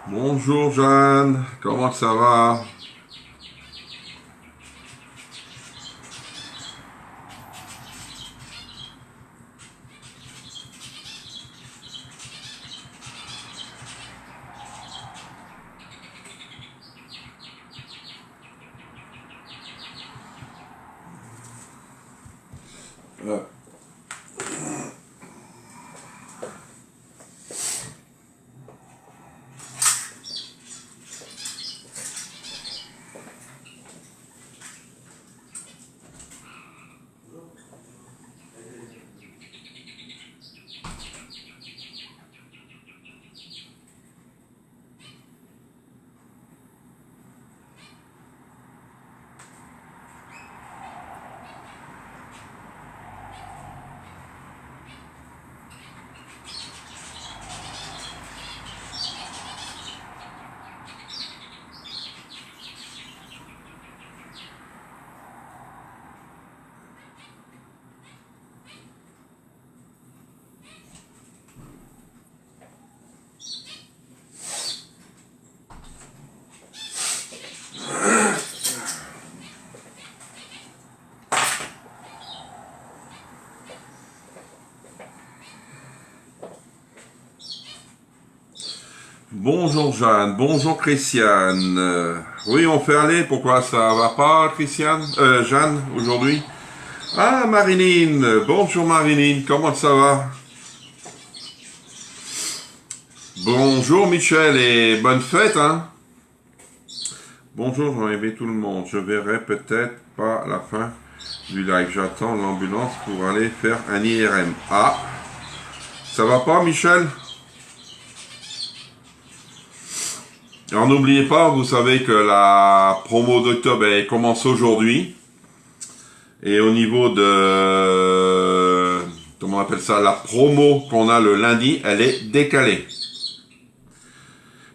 Bonjour Jeanne, comment ça va? Bonjour Jeanne, bonjour Christiane. Oui, on fait aller, pourquoi ça va pas Christiane, Jeanne, aujourd'hui? Ah, Marilyn, bonjour Marilyn, comment ça va? Bonjour Michel et bonne fête, hein? Bonjour, j'en ai vu tout le monde, je verrai peut-être pas la fin du live, j'attends l'ambulance pour aller faire un IRM. Ah, ça va pas Michel? Alors n'oubliez pas, vous savez que la promo d'octobre elle commence aujourd'hui. Et au niveau de, comment on appelle ça, la promo qu'on a le lundi, elle est décalée.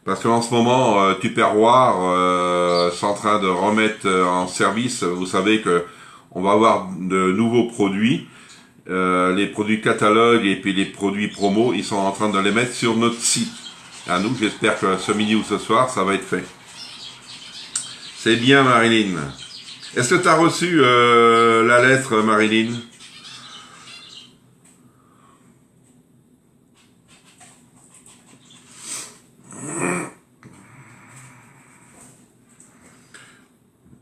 Parce qu'en ce moment, Tupperware c'est en train de remettre en service, vous savez que on va avoir de nouveaux produits. Les produits catalogues et puis les produits promo, ils sont en train de les mettre sur notre site. À nous, j'espère que ce midi ou ce soir, ça va être fait. C'est bien, Marilyn. Est-ce que tu as reçu la lettre, Marilyn?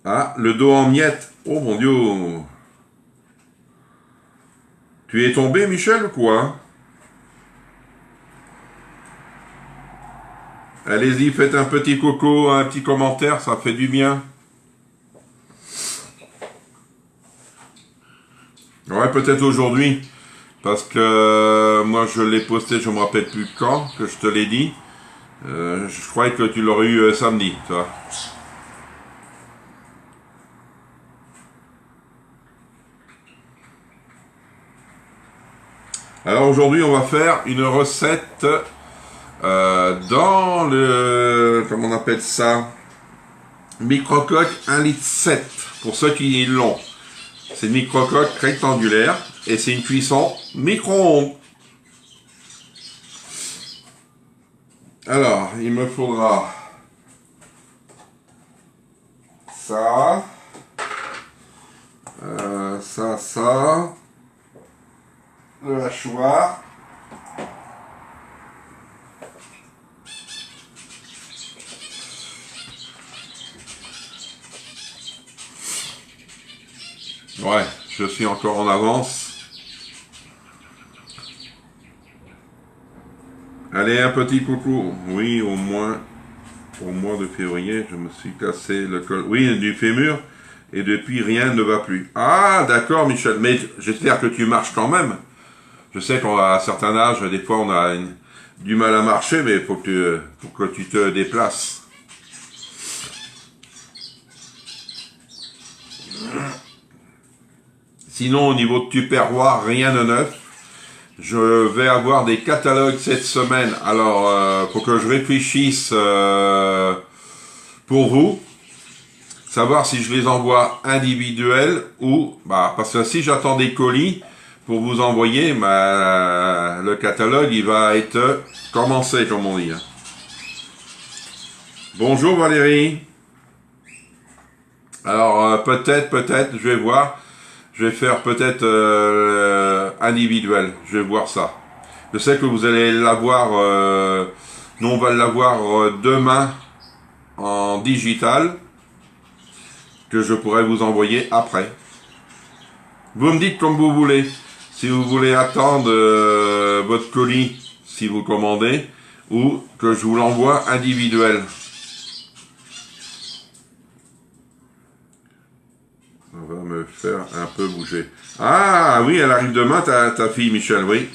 Ah, le dos en miettes. Oh mon Dieu. Tu es tombé, Michel, ou quoi? Allez-y, faites un petit coco, un petit commentaire, ça fait du bien. Ouais, peut-être aujourd'hui, parce que moi je l'ai posté, je me rappelle plus quand, que je te l'ai dit. Je croyais que tu l'aurais eu samedi, toi. Alors aujourd'hui, on va faire une recette dans le... comment on appelle ça? Micro-coque 1,7 litre pour ceux qui l'ont. C'est une micro-coque rectangulaire et c'est une cuisson micro-ondes. Alors, il me faudra ça, ça, le hachoir, ouais, je suis encore en avance. Allez, un petit coucou. Oui, au mois de février, je me suis cassé le col. Oui, du fémur. Et depuis, rien ne va plus. Ah, d'accord, Michel. Mais j'espère que tu marches quand même. Je sais qu'à un certain âge, des fois, on a du mal à marcher, mais il faut que tu te déplaces. Sinon, au niveau de Tupperware, rien de neuf. Je vais avoir des catalogues cette semaine. Alors, faut que je réfléchisse pour vous. Savoir si je les envoie individuels ou... parce que si j'attends des colis pour vous envoyer, le catalogue, il va être commencé, comme on dit. Bonjour Valérie. Alors, peut-être, je vais voir. Je vais faire peut-être individuel. Je vais voir ça. Je sais que vous allez l'avoir... nous, on va l'avoir demain en digital, que je pourrai vous envoyer après. Vous me dites comme vous voulez. Si vous voulez attendre votre colis, si vous commandez, ou que je vous l'envoie individuel. Ça va me faire un peu bouger. Ah oui, elle arrive demain, ta fille, Michel, oui.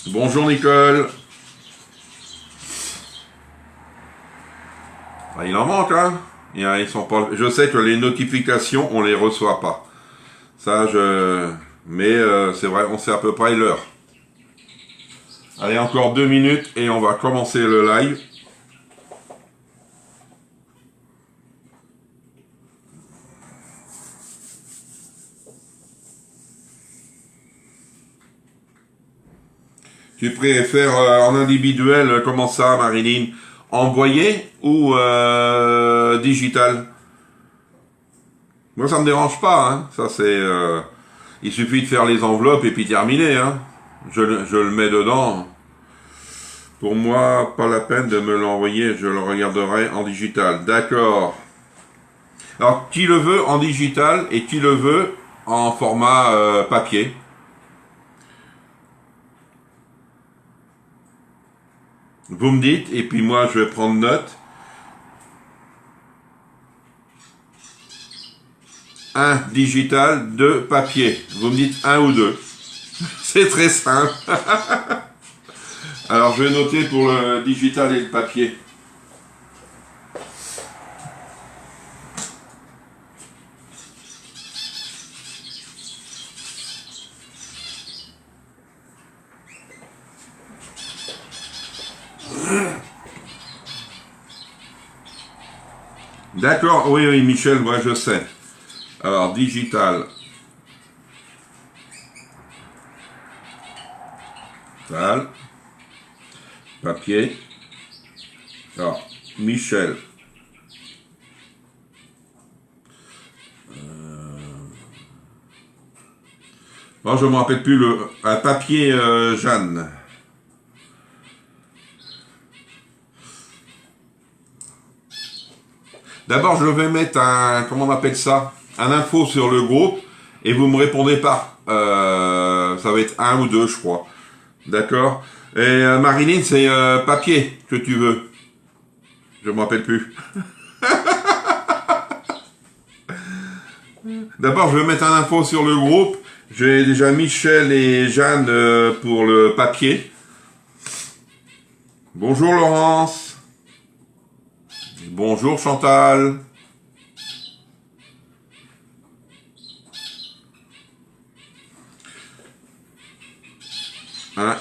Bonjour Nicole. Il en manque, hein. Ils sont pas... Je sais que les notifications, on les reçoit pas. Ça, mais c'est vrai, on sait à peu près l'heure. Allez, encore 2 minutes et on va commencer le live. Tu préfères en individuel, comment ça, Marilyn? Envoyer ou digital? Moi, ça me dérange pas, hein. Ça, c'est... il suffit de faire les enveloppes et puis terminer, hein. Je le mets dedans. Pour moi, pas la peine de me l'envoyer, je le regarderai en digital. D'accord. Alors, qui le veut en digital et qui le veut en format papier? Vous me dites, et puis moi, je vais prendre note. Un digital, 2 papier. Vous me dites 1 ou 2. C'est très simple. Alors, je vais noter pour le digital et le papier. D'accord, oui, Michel, moi je sais. Alors, digital. Papier. Alors, Michel. Bon, je ne me rappelle plus un papier Jeanne. D'abord, je vais mettre comment on appelle ça? Un info sur le groupe et vous me répondez par. Ça va être 1 ou 2, je crois. D'accord? Et Marilyn, c'est papier que tu veux. Je me rappelle plus. D'abord, je vais mettre un info sur le groupe. J'ai déjà Michel et Jeanne pour le papier. Bonjour Laurence. Bonjour Chantal.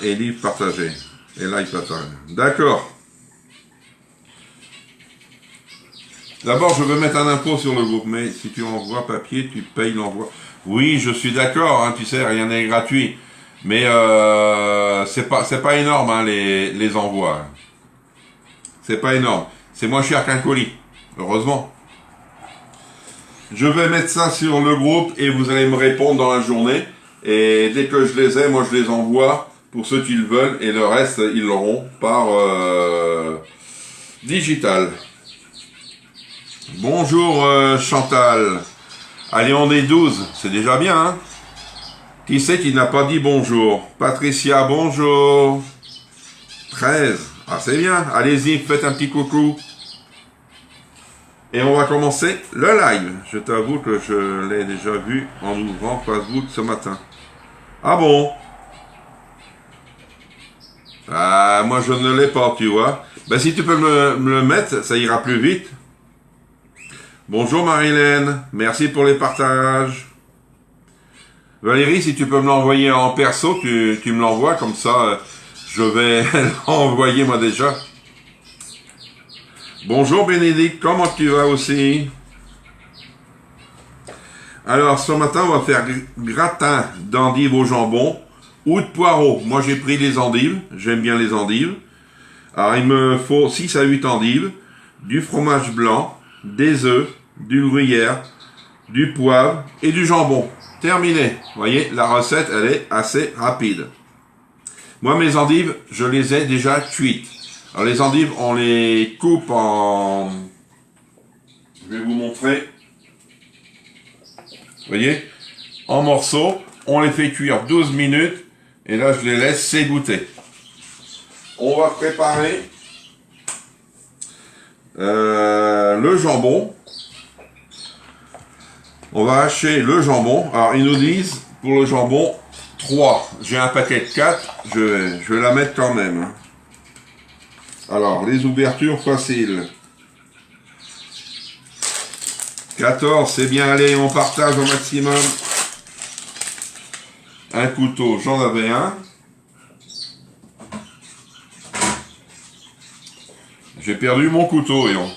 Et livre partagé. Et là, il partage. D'accord. D'abord, je veux mettre un impôt sur le groupe, mais si tu envoies papier, tu payes l'envoi. Oui, je suis d'accord, hein, tu sais, rien n'est gratuit. Mais c'est pas énorme, hein, les envois. C'est pas énorme. C'est moins cher qu'un colis, heureusement. Je vais mettre ça sur le groupe et vous allez me répondre dans la journée. Et dès que je les ai, moi je les envoie pour ceux qui le veulent. Et le reste, ils l'auront par digital. Bonjour Chantal. Allez, on est 12, c'est déjà bien, hein? Qui c'est qui n'a pas dit bonjour? Patricia, bonjour. 13, ah c'est bien, allez-y, faites un petit coucou. Et on va commencer le live. Je t'avoue que je l'ai déjà vu en ouvrant Facebook ce matin. Ah bon? Ah, moi je ne l'ai pas, tu vois. Ben si tu peux me le mettre, ça ira plus vite. Bonjour Marilène, merci pour les partages. Valérie, si tu peux me l'envoyer en perso, tu me l'envoies, comme ça je vais l'envoyer moi déjà. Bonjour Bénédicte, comment tu vas aussi? Alors ce matin on va faire gratin d'endives au jambon ou de poireaux. Moi j'ai pris les endives, j'aime bien les endives. Alors il me faut 6 à 8 endives, du fromage blanc, des œufs, du gruyère, du poivre et du jambon. Terminé. Vous voyez, la recette, elle est assez rapide. Moi, mes endives, je les ai déjà cuites. Alors, les endives, on les coupe en... Je vais vous montrer. Vous voyez, en morceaux. On les fait cuire 12 minutes. Et là, je les laisse s'égoutter. On va préparer le jambon. On va hacher le jambon. Alors, ils nous disent, pour le jambon, 3. J'ai un paquet de 4. Je vais la mettre quand même. Alors, les ouvertures faciles. 14, c'est bien. Allez, on partage au maximum. Un couteau, j'en avais un. J'ai perdu mon couteau, voyons.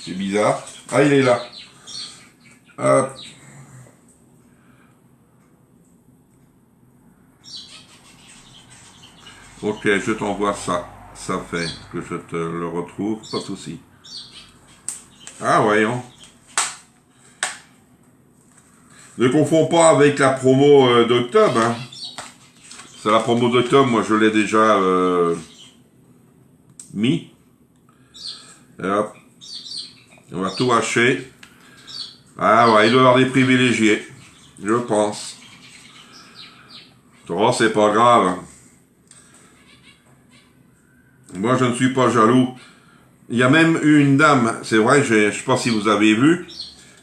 C'est bizarre. Ah, il est là. Hop. Ok, je t'envoie ça. Ça fait que je te le retrouve, pas de souci. Ah, voyons. Ne confonds pas avec la promo d'octobre. Hein. C'est la promo d'octobre, moi je l'ai déjà mis. Et hop. On va tout hacher. Ah ouais, il doit y avoir des privilégiés. Je pense. Oh, c'est pas grave. Moi, je ne suis pas jaloux. Il y a même une dame, c'est vrai, je ne sais pas si vous avez vu,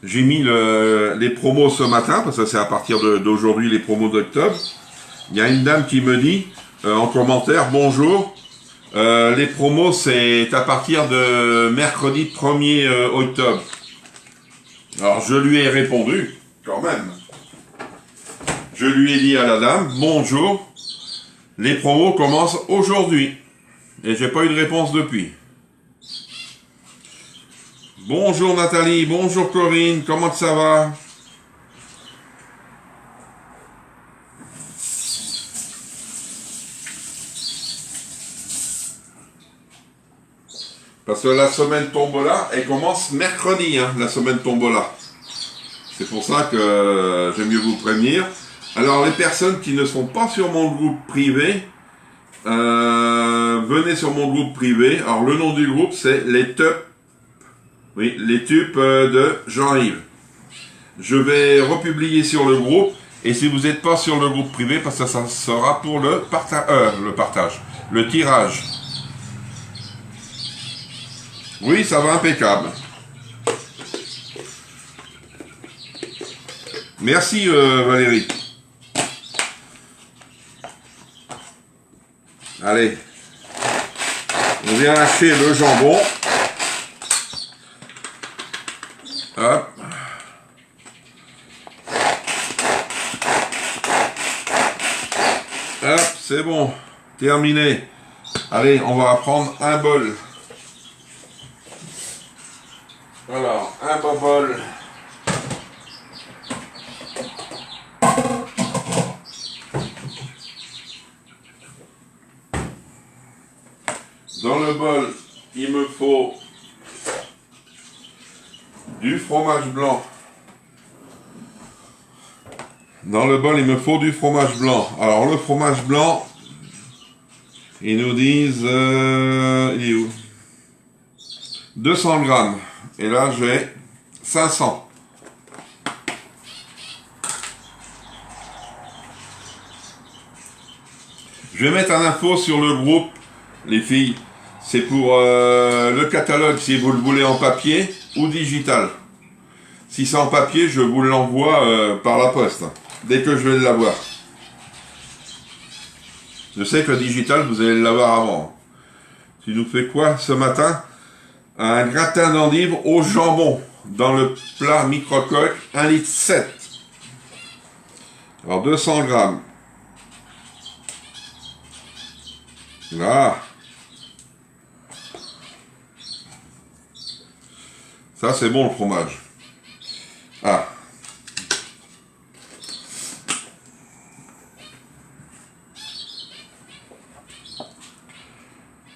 j'ai mis les promos ce matin, parce que c'est à partir d'aujourd'hui les promos d'octobre. Il y a une dame qui me dit, en commentaire, bonjour, les promos c'est à partir de mercredi 1er octobre. Alors je lui ai répondu, quand même. Je lui ai dit à la dame, bonjour, les promos commencent aujourd'hui. Et j'ai pas eu de réponse depuis. Bonjour Nathalie, bonjour Corinne, comment ça va? Parce que la semaine Tombola, elle commence mercredi, hein, la semaine Tombola. C'est pour ça que j'aime mieux vous prévenir. Alors les personnes qui ne sont pas sur mon groupe privé, venez sur mon groupe privé. Alors le nom du groupe c'est les tubes. Oui, les tubes de Jean-Yves. Je vais republier sur le groupe. Et si vous n'êtes pas sur le groupe privé, parce que ça sera pour le partage, le tirage. Oui, ça va impeccable. Merci Valérie. Allez. On vient hacher le jambon. Hop. Hop, c'est bon. Terminé. Allez, on va prendre un bol. Alors, un bobole. Dans le bol, il me faut du fromage blanc. Dans le bol, il me faut du fromage blanc. Alors, le fromage blanc, ils nous disent... il est où? 200 grammes. Et là, j'ai 500. Je vais mettre un info sur le groupe, les filles. C'est pour le catalogue, si vous le voulez en papier ou digital. Si c'est en papier, je vous l'envoie par la poste, dès que je vais l'avoir. Je sais que le digital, vous allez l'avoir avant. Tu nous fais quoi ce matin? Un gratin d'endive au jambon, dans le plat micro-coque, 1,7 litre. Alors 200 grammes. Là. Ça, c'est bon le fromage. Ah.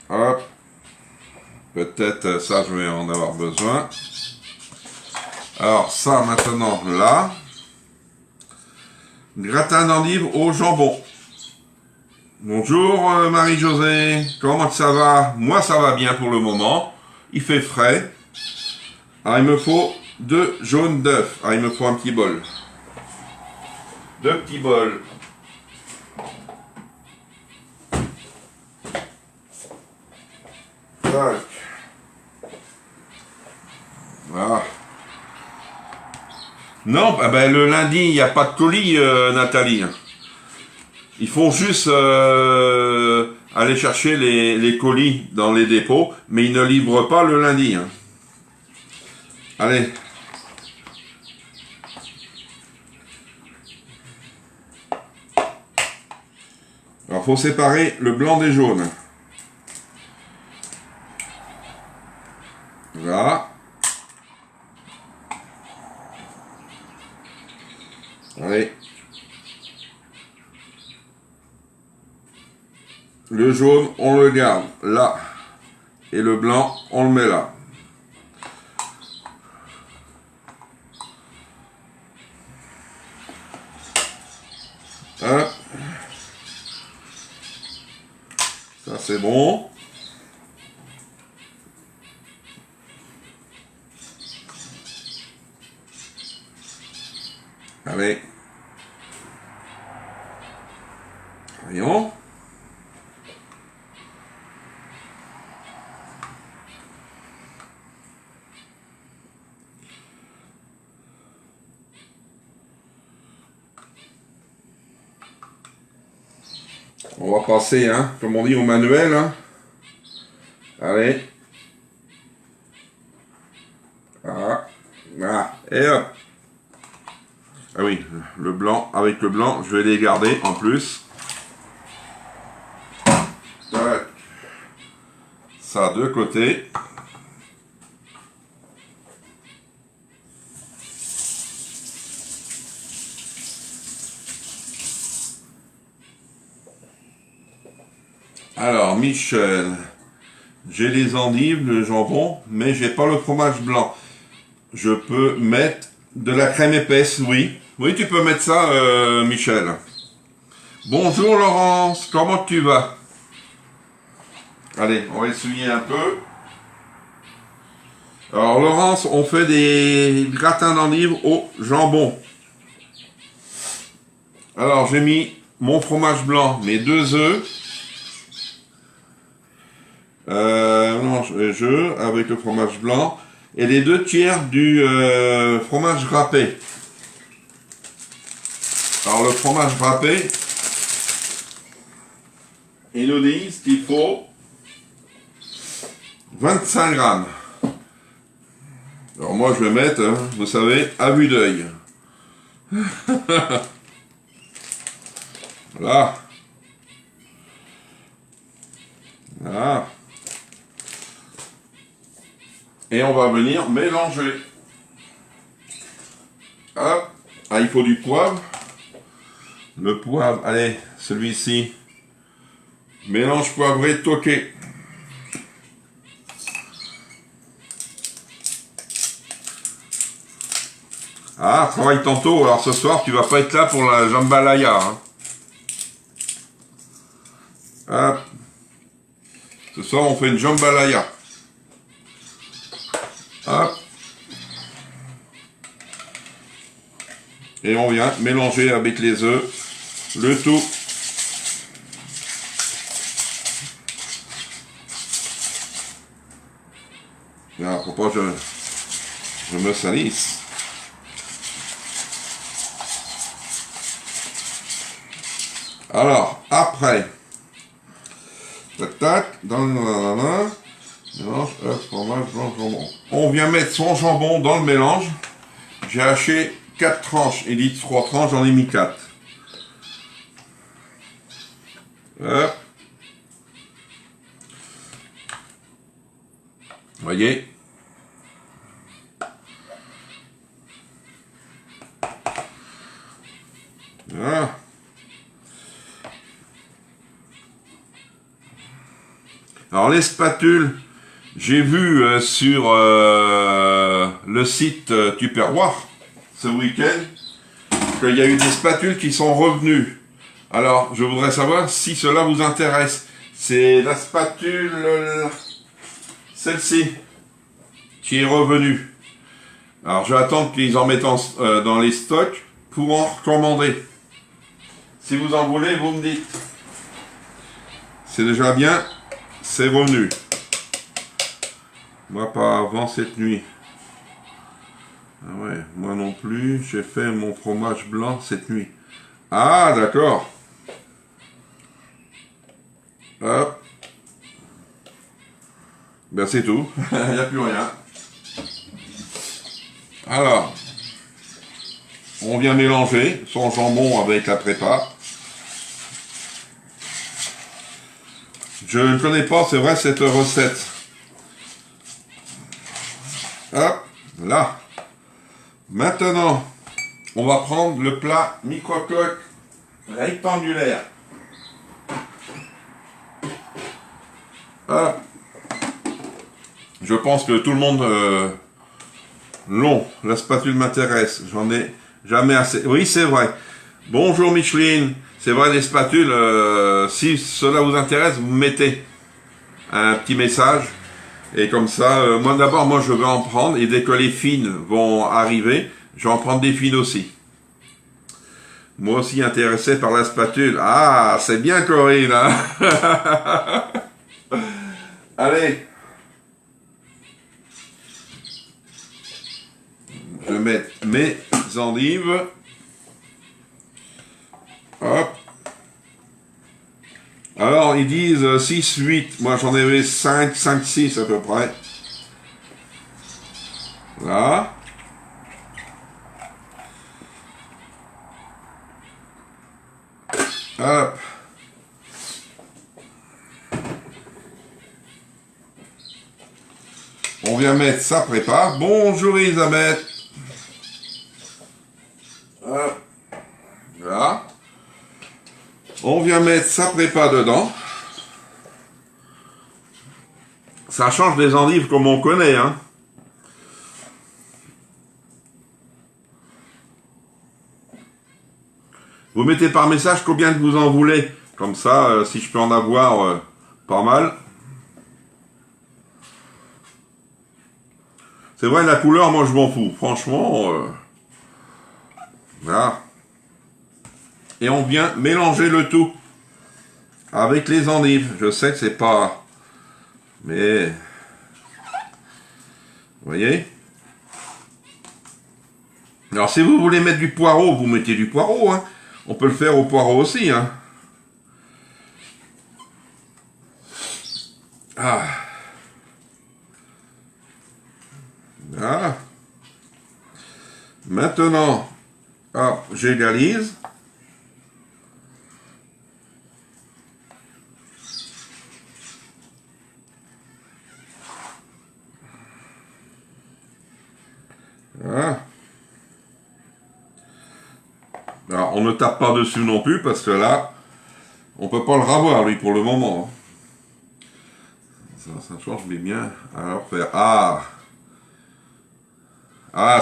Hop. Peut-être ça, je vais en avoir besoin. Alors, ça, maintenant, là. Gratin d'endive au jambon. Bonjour Marie-Josée, comment ça va? Moi, ça va bien pour le moment. Il fait frais. Alors, il me faut 2 jaunes d'œufs. Alors, il me faut un petit bol. 2 petits bols. Tac. Voilà. Non, ben, le lundi, il n'y a pas de colis, Nathalie. Ils font juste aller chercher les colis dans les dépôts, mais ils ne livrent pas le lundi. Hein. Allez. Alors, il faut séparer le blanc des jaunes. Voilà. Allez. Le jaune, on le garde là. Et le blanc, on le met là. Hop. Ça, c'est bon. Allez. Voyons. On va passer, hein, comme on dit, au manuel. Hein. Allez. Ah. Ah. Et hop. Ah oui, le blanc, avec le blanc, je vais les garder en plus. Tac. Ça de côté. Alors, Michel, j'ai les endives, le jambon, mais j'ai pas le fromage blanc. Je peux mettre de la crème épaisse, oui. Oui, tu peux mettre ça, Michel. Bonjour Laurence, comment tu vas? Allez, on va essuyer un peu. Alors Laurence, on fait des gratins d'endives au jambon. Alors j'ai mis mon fromage blanc, mes 2 œufs. Non, avec le fromage blanc. Et les 2 tiers du fromage râpé. Alors le fromage râpé, ils nous disent qu'il faut 25 grammes. Alors moi je vais mettre, hein, vous savez, à vue d'œil. Voilà. Voilà. Et on va venir mélanger. Hop. Ah, il faut du poivre. Le poivre, allez, celui-ci. Mélange poivré toqué. Ah, travaille tantôt, alors ce soir tu vas pas être là pour la jambalaya. Hein. Hop. Ce soir on fait une jambalaya. Hop. Et on vient mélanger avec les œufs le tout. Ah, faut pas que je me salisse. Alors, après, tac, tac, dans le mélange, fromage, blanc, jambon. On vient mettre son jambon dans le mélange. J'ai haché 4 tranches. Il dit 3 tranches, j'en ai mis 4. Hop. Voyez. Voilà. Alors les spatules, j'ai vu sur le site Tupperware ce week-end qu'il y a eu des spatules qui sont revenues. Alors je voudrais savoir si cela vous intéresse. C'est la spatule, celle-ci, qui est revenue. Alors je vais attendre qu'ils en mettent dans les stocks pour en recommander. Si vous en voulez, vous me dites. C'est déjà bien. C'est revenu. Moi, pas avant cette nuit. Ah ouais, moi non plus. J'ai fait mon fromage blanc cette nuit. Ah, d'accord. Hop. Ben, c'est tout. Il n'y a plus rien. Alors, on vient mélanger son jambon avec la prépa. Je ne connais pas, c'est vrai, cette recette. Hop, là. Maintenant, on va prendre le plat micro-coque rectangulaire. Hop. Je pense que tout le monde long, la spatule m'intéresse. J'en ai jamais assez. Oui, c'est vrai. Bonjour Micheline. C'est vrai, les spatules, si cela vous intéresse, vous mettez un petit message. Et comme ça, moi d'abord, moi je vais en prendre. Et dès que les fines vont arriver, je vais en prendre des fines aussi. Moi aussi intéressé par la spatule. Ah, c'est bien Corinne. Hein. Allez. Je vais mettre mes endives. Hop. Alors, ils disent 6, 8. Moi, j'en avais 5, 5, 6 à peu près. Là. Hop. On vient mettre sa prépa. Bonjour Elisabeth. Hop. Là. On vient mettre sa prépa dedans. Ça change des endives comme on connaît, hein. Vous mettez par message combien que vous en voulez. Comme ça, si je peux en avoir pas mal. C'est vrai, la couleur, moi je m'en fous. Franchement, voilà. Et on vient mélanger le tout avec les endives. Je sais que c'est pas... Mais... Vous voyez? Alors si vous voulez mettre du poireau, vous mettez du poireau. Hein. On peut le faire au poireau aussi. Hein. Ah. Voilà. Maintenant, j'égalise. Voilà. Alors, on ne tape pas dessus non plus, parce que là, on peut pas le ravoir, lui, pour le moment. Ça change, mais bien. Alors, faire... Ah,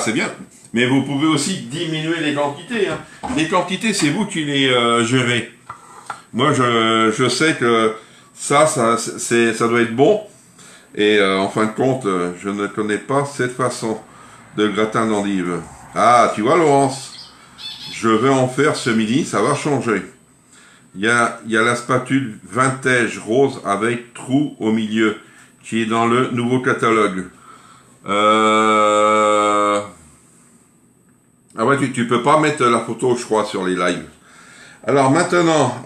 c'est bien. Mais vous pouvez aussi diminuer les quantités. Hein. Les quantités, c'est vous qui les gérez. Moi, je sais que ça doit être bon. Et en fin de compte, je ne connais pas cette façon de gratin d'endive. Ah, tu vois, Laurence, je vais en faire ce midi, ça va changer. Il y a la spatule vintage rose avec trou au milieu, qui est dans le nouveau catalogue. Ah ouais, tu peux pas mettre la photo, je crois, sur les lives. Alors maintenant,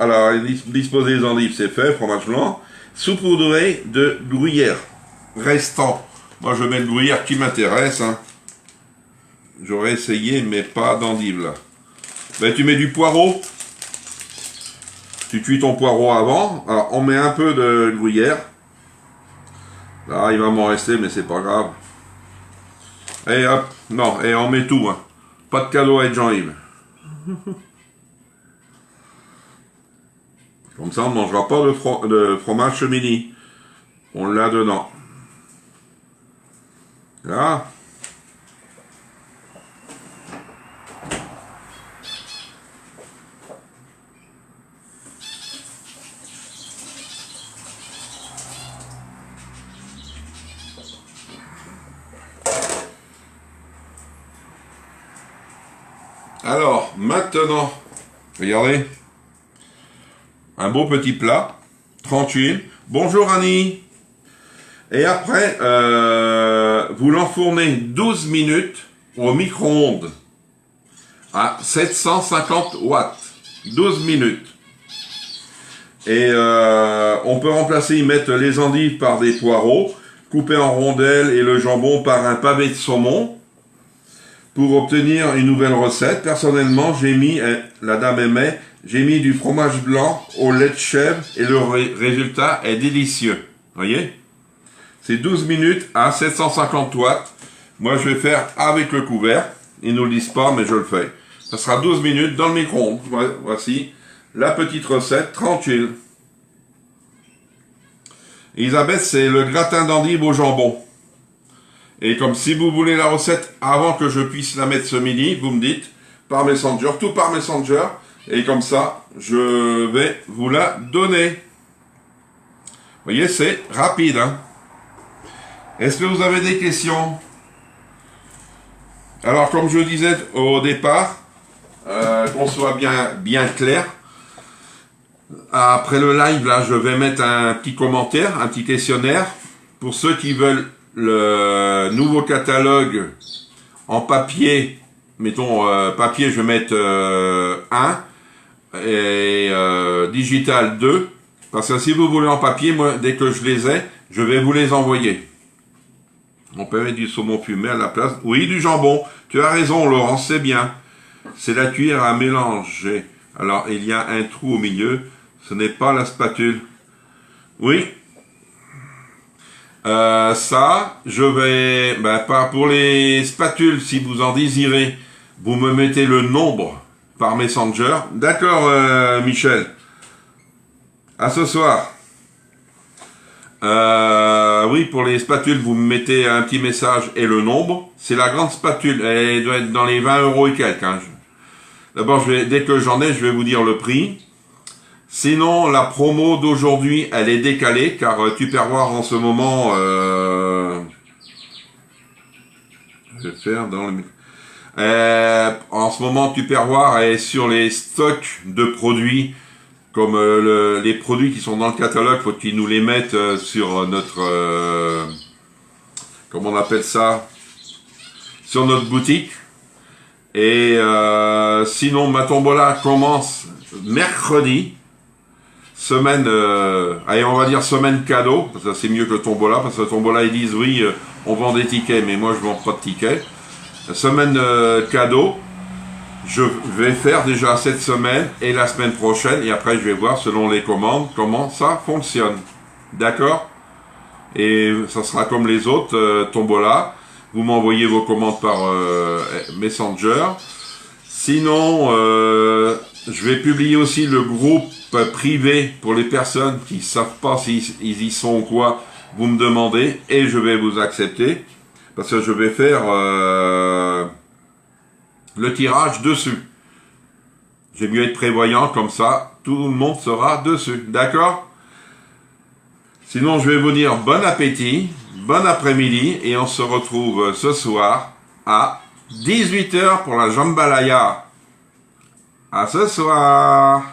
disposer les endives, c'est fait, fromage blanc. Saupoudré de gruyère. Restant. Moi, je mets le gruyère qui m'intéresse. Hein. J'aurais essayé, mais pas d'endive, là. Ben, tu mets du poireau. Tu cuis ton poireau avant. Alors, on met un peu de gruyère. Là, il va m'en rester, mais c'est pas grave. Et hop. Non, et on met tout. Hein. Pas de cadeau avec Jean-Yves. Comme ça, on ne mangera pas de fromage ce midi. On l'a dedans. Là. Alors, maintenant, regardez. Un beau petit plat, tranquille. Bonjour Annie. Et après, vous l'enfournez 12 minutes au micro-ondes à 750 watts. 12 minutes. Et on peut remplacer, y mettre les endives par des poireaux, couper en rondelles et le jambon par un pavé de saumon. Pour obtenir une nouvelle recette, personnellement, j'ai mis, la dame aimait, j'ai mis du fromage blanc au lait de chèvre et le résultat est délicieux. Voyez? C'est 12 minutes à 750 watts. Moi, je vais faire avec le couvert. Ils ne nous le disent pas, mais je le fais. Ça sera 12 minutes dans le micro-ondes. Voici la petite recette tranquille. Elisabeth, c'est le gratin d'endive au jambon. Et comme si vous voulez la recette avant que je puisse la mettre ce midi, vous me dites par Messenger, tout par Messenger. Et comme ça, je vais vous la donner. Vous voyez, c'est rapide. Hein. Est-ce que vous avez des questions? Alors, comme je disais au départ, qu'on soit bien clair, après le live, là, je vais mettre un petit commentaire, un petit questionnaire, pour ceux qui veulent le nouveau catalogue en papier. Mettons, papier, je vais mettre 1, et digital 2, parce que si vous voulez en papier, moi, dès que je les ai, je vais vous les envoyer. On peut mettre du saumon fumé à la place. Oui, du jambon. Tu as raison, Laurent, c'est bien. C'est la cuillère à mélanger. Alors, il y a un trou au milieu. Ce n'est pas la spatule. Oui. Ça, je vais... pour les spatules, si vous en désirez, vous me mettez le nombre par Messenger. D'accord, Michel. À ce soir. Oui, pour les spatules, vous me mettez un petit message et le nombre. C'est la grande spatule. Elle doit être dans les 20 € et quelques. Hein. D'abord, dès que j'en ai, je vais vous dire le prix. Sinon, la promo d'aujourd'hui, elle est décalée, car Tupperware en ce moment... je vais faire dans le... en ce moment, Tupperware est sur les stocks de produits, comme les produits qui sont dans le catalogue, faut qu'ils nous les mettent sur notre... comment on appelle ça? Sur notre boutique. Et sinon, ma tombola commence mercredi. Semaine, allez, on va dire semaine cadeau, parce que c'est mieux que tombola, parce que tombola, ils disent oui, on vend des tickets, mais moi je vends pas de tickets. Semaine cadeau, je vais faire déjà cette semaine et la semaine prochaine, et après je vais voir selon les commandes comment ça fonctionne. D'accord? Et ça sera comme les autres tombola. vous m'envoyez vos commandes par Messenger. Sinon, je vais publier aussi le groupe privé pour les personnes qui ne savent pas s'ils y sont ou quoi. Vous me demandez et je vais vous accepter parce que je vais faire le tirage dessus. J'ai mieux être prévoyant comme ça, tout le monde sera dessus, d'accord? Sinon, je vais vous dire bon appétit, bon après-midi et on se retrouve ce soir à 18 h pour la jambalaya. À ce soir.